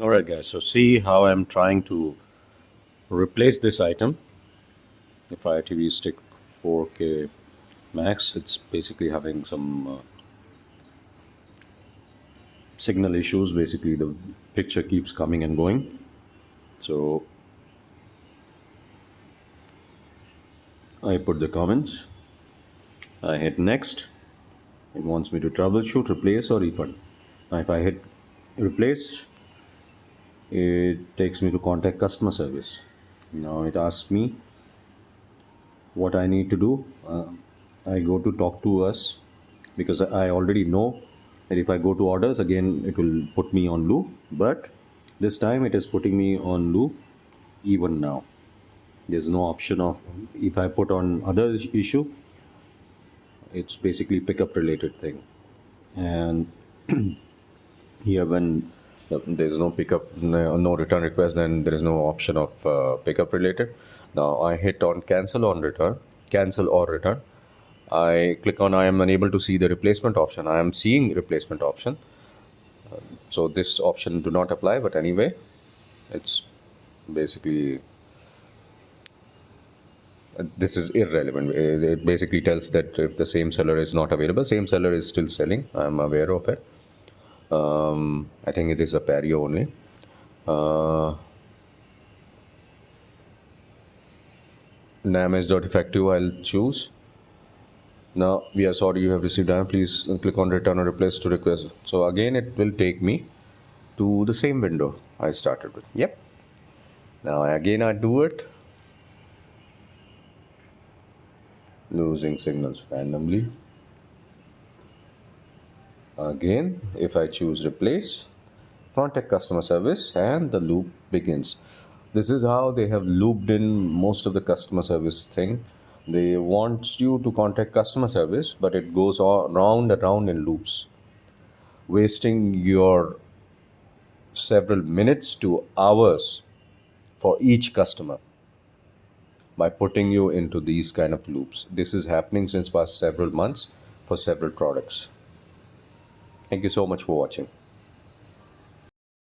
Alright guys, so see how I'm trying to replace this item. The Fire TV Stick 4K Max, it's basically having some signal issues. Basically the picture keeps coming and going. So I put the comments, I hit next. It wants me to troubleshoot, replace or refund. Now if I hit replace, it takes me to contact customer service. Now it asks me what I need to do. I go to talk to us because I already know that if I go to orders again, it will put me on loop. But this time it is putting me on loop even now. There's no option of if I put on other issue, it's basically pickup related thing. And here when there's no pickup, no return request, then there is no option of pickup related. Now I hit on cancel or return. I click on I am unable to see the replacement option. I am seeing replacement option, so this option do not apply. But anyway, it's basically this is irrelevant. It basically tells that if the same seller is not available, same seller is still selling. I'm aware of it. I think it is a Perio only. NAM is not effective. I'll choose. Now we are sorry you have received item. Please click on return or replace to request. So again, it will take me to the same window I started with. Yep. Now again I do it. Losing signals randomly. Again, if I choose replace, contact customer service, and the loop begins. This is how they have looped in most of the customer service thing. They want you to contact customer service, but it goes all round and round in loops, wasting your several minutes to hours for each customer by putting you into these kind of loops. This is happening since past several months for several products. Thank you so much for watching.